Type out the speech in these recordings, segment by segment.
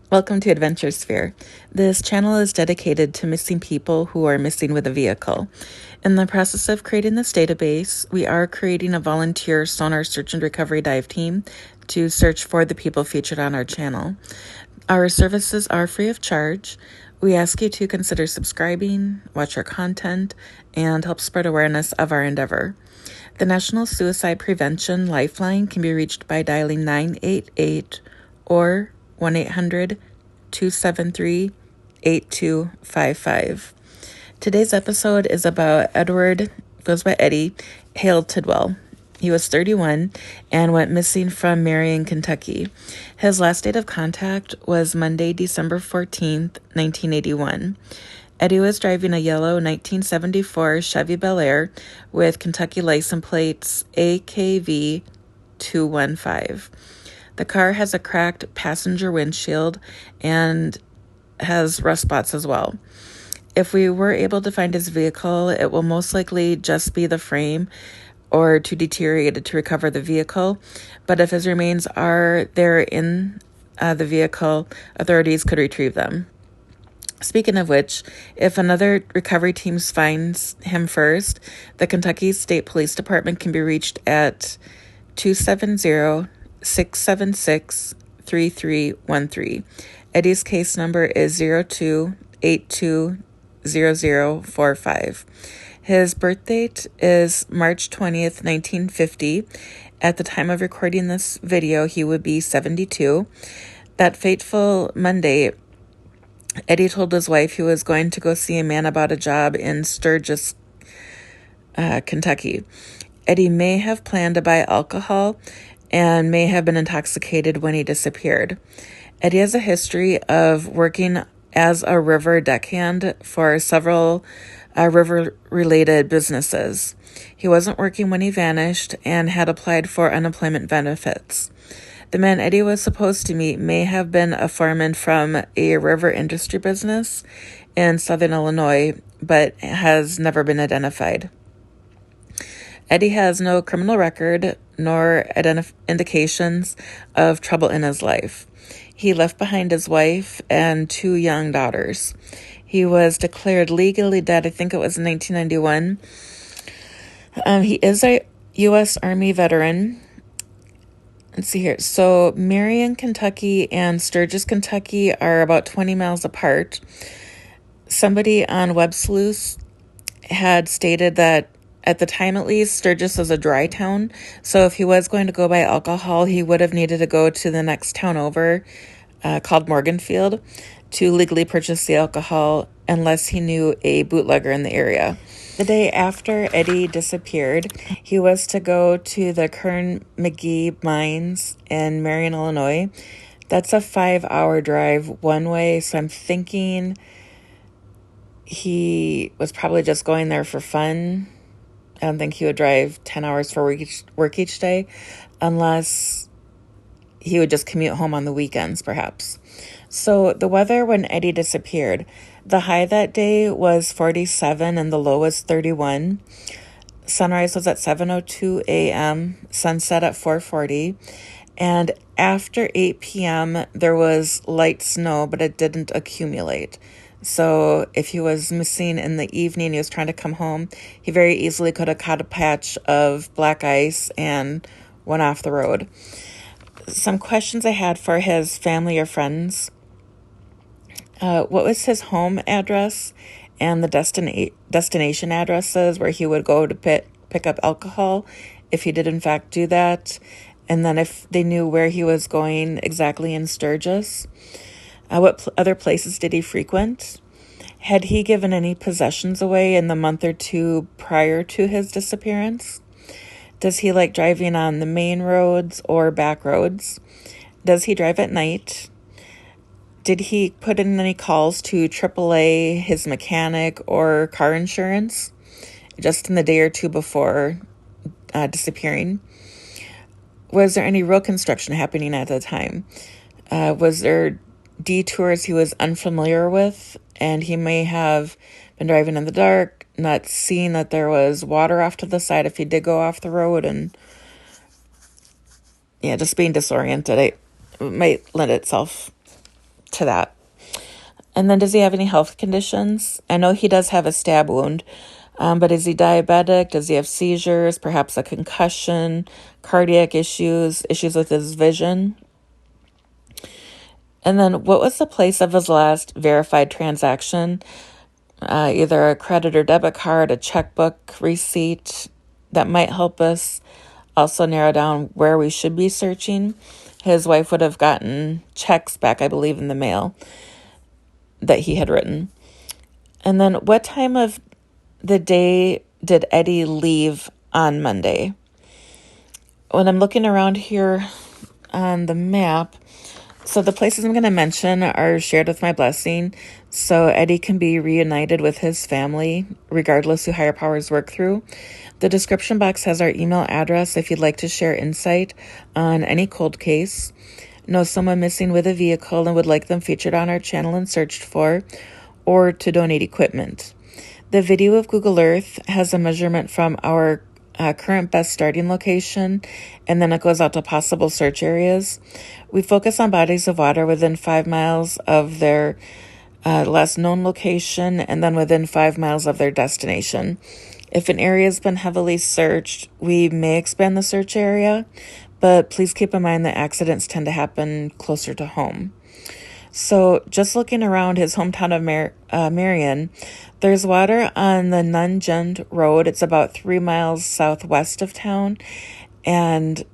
Welcome to AdventureSphere. This channel is dedicated to missing people who are missing with a vehicle. In the process of creating this database, we are creating a volunteer sonar search and recovery dive team to search for the people featured on our channel. Our services are free of charge. We ask you to consider subscribing, watch our content, and help spread awareness of our endeavor. The National Suicide Prevention Lifeline can be reached by dialing 988 or 1-800-273-8255. Today's episode is about Edward, goes by Eddie, Hale Tidwell. He was 31 and went missing from Marion, Kentucky. His last date of contact was Monday, December 14th, 1981. Eddie was driving a yellow 1974 Chevy Bel Air with Kentucky license plates AKV215. The car has a cracked passenger windshield and has rust spots as well. If we were able to find his vehicle, it will most likely just be the frame or too deteriorated to recover the vehicle. But if his remains are there in the vehicle, authorities could retrieve them. Speaking of which, if another recovery team finds him first, the Kentucky State Police Department can be reached at 270-676-3313. Eddie's case number is 02820045. His birth date is March 20th, 1950. At the time of recording this video, he would be 72. That fateful Monday, Eddie told his wife he was going to go see a man about a job in Sturgis, Kentucky. Eddie may have planned to buy alcohol and may have been intoxicated when he disappeared. Eddie has a history of working as a river deckhand for several river-related businesses. He wasn't working when he vanished and had applied for unemployment benefits. The man Eddie was supposed to meet may have been a foreman from a river industry business in southern Illinois, but has never been identified. Eddie has no criminal record nor indications of trouble in his life. He left behind his wife and 2 young daughters. He was declared legally dead, I think it was in 1991. He is a U.S. Army veteran. Let's see here. So Marion, Kentucky and Sturgis, Kentucky are about 20 miles apart. Somebody on Web Sleuth had stated that at the time, at least, Sturgis was a dry town. So if he was going to go buy alcohol, he would have needed to go to the next town over, called Morganfield, to legally purchase the alcohol unless he knew a bootlegger in the area. The day after Eddie disappeared, he was to go to the Kern-McGee mines in Marion, Illinois. That's a 5-hour drive one way, so I'm thinking he was probably just going there for fun. I don't think he would drive 10 hours for work each day, unless he would just commute home on the weekends, perhaps. So the weather when Eddie disappeared, the high that day was 47 and the low was 31. Sunrise was at 7:02 a.m., sunset at 4:40. And after 8 p.m., there was light snow, but it didn't accumulate. So if he was missing in the evening, he was trying to come home, he very easily could have caught a patch of black ice and went off the road. Some questions I had for his family or friends. What was his home address and the destination addresses where he would go to pick up alcohol, if he did in fact do that? And then if they knew where he was going exactly in Sturgis. What other places did he frequent? Had he given any possessions away in the month or 2 prior to his disappearance? Does he like driving on the main roads or back roads? Does he drive at night? Did he put in any calls to AAA, his mechanic, or car insurance just in the day or 2 before disappearing? Was there any road construction happening at the time? Was there detours he was unfamiliar with, and he may have been driving in the dark, not seeing that there was water off to the side if he did go off the road, and just being disoriented? It might lend itself to that. And then does he have any health conditions? I know he does have a stab wound, but is he diabetic? Does he have seizures, perhaps a concussion, cardiac issues, issues with his vision? And then what was the place of his last verified transaction? Either a credit or debit card, a checkbook, receipt. That might help us also narrow down where we should be searching. His wife would have gotten checks back, I believe, in the mail that he had written. And then what time of the day did Eddie leave on Monday? When I'm looking around here on the map, so the places I'm going to mention are shared with my blessing, so Eddie can be reunited with his family, regardless who higher powers work through. The description box has our email address if you'd like to share insight on any cold case, know someone missing with a vehicle and would like them featured on our channel and searched for, or to donate equipment. The video of Google Earth has a measurement from our current best starting location, and then it goes out to possible search areas. We focus on bodies of water within 5 miles of their last known location, and then within 5 miles of their destination. If an area has been heavily searched, we may expand the search area, but please keep in mind that accidents tend to happen closer to home. So just looking around his hometown of Marion, there's water on the Nungent Road. It's about 3 miles southwest of town. And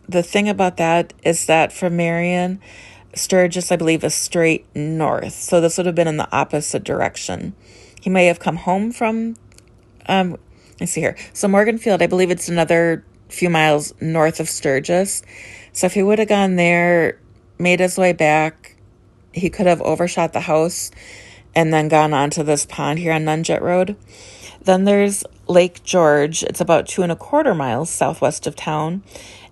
the thing about that is that from Marion, Sturgis, I believe, is straight north. So this would have been in the opposite direction. He may have come home from, let's see here. So Morganfield, I believe it's another few miles north of Sturgis. So if he would have gone there, made his way back, he could have overshot the house and then gone onto this pond here on Nunjet Road. Then there's Lake George. It's about 2.25 miles southwest of town.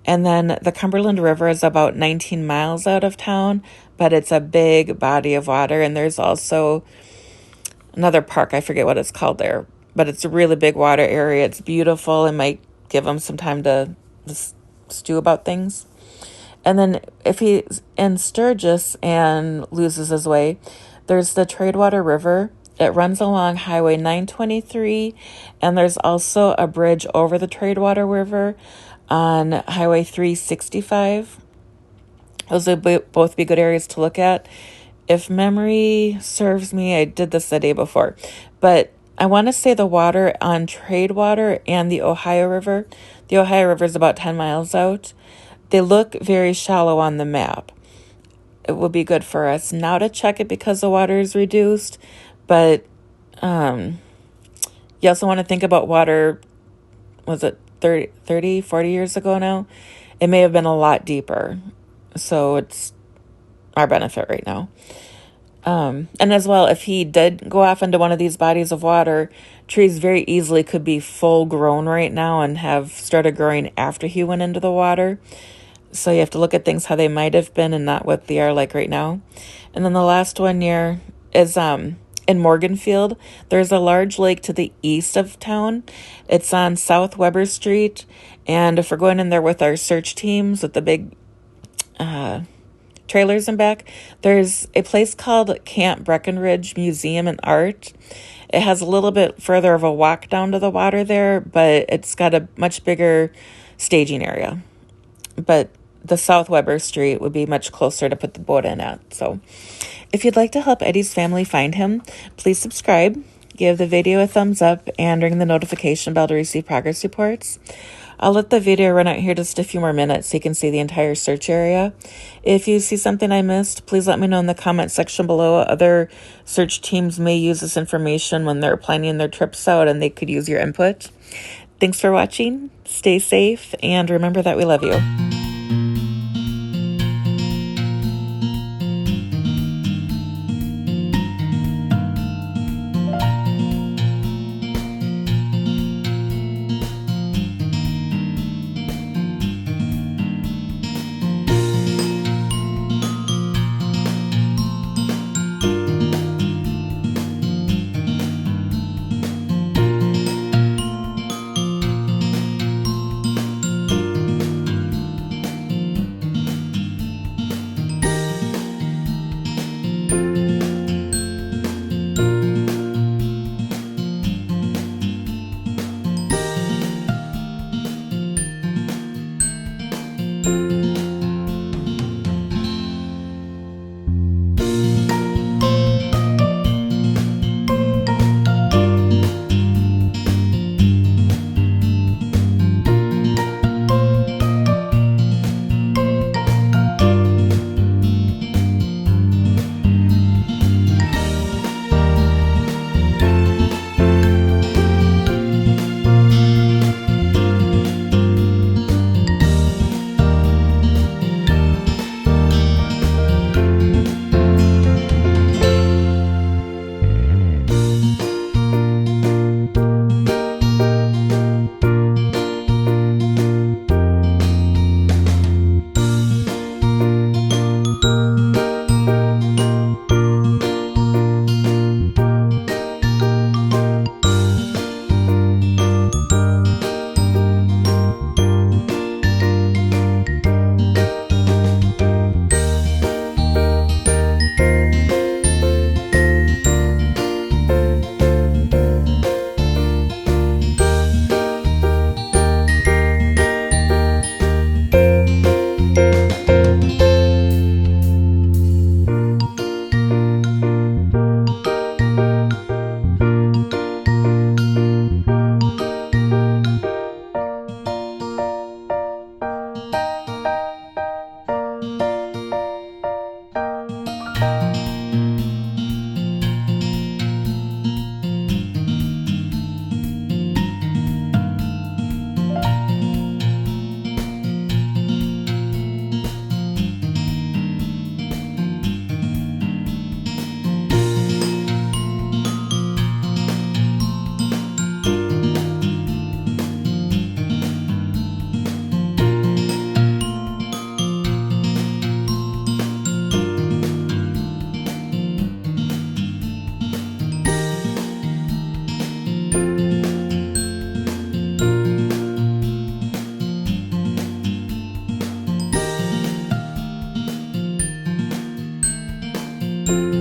And then the Cumberland River is about 19 miles out of town, but it's a big body of water. And there's also another park, I forget what it's called there, but it's a really big water area. It's beautiful. It might give him some time to just stew about things. And then if he's in Sturgis and loses his way, there's the Tidwell River. It runs along Highway 923, and there's also a bridge over the Tidwell River on Highway 365. Those would both be good areas to look at. If memory serves me, I did this the day before, but I want to say the water on Tidwell and the Ohio River. The Ohio River is about 10 miles out. They look very shallow on the map. It would be good for us now to check it because the water is reduced, but you also want to think about water, was it 30, 40 years ago now? It may have been a lot deeper, so it's our benefit right now. And as well, if he did go off into one of these bodies of water, trees very easily could be full grown right now and have started growing after he went into the water. So you have to look at things how they might have been and not what they are like right now. And then the last one here is in Morganfield. There's a large lake to the east of town. It's on South Weber Street. And if we're going in there with our search teams with the big trailers in back, there's a place called Camp Breckenridge Museum and Art. It has a little bit further of a walk down to the water there, but it's got a much bigger staging area. But the South Weber Street would be much closer to put the boat in at. So if you'd like to help Eddie's family find him, please subscribe, give the video a thumbs up, and ring the notification bell to receive progress reports. I'll let the video run out here just a few more minutes so you can see the entire search area. If you see something I missed, please let me know in the comment section below. Other search teams may use this information when they're planning their trips out and they could use your input. Thanks for watching, stay safe, and remember that we love you. you.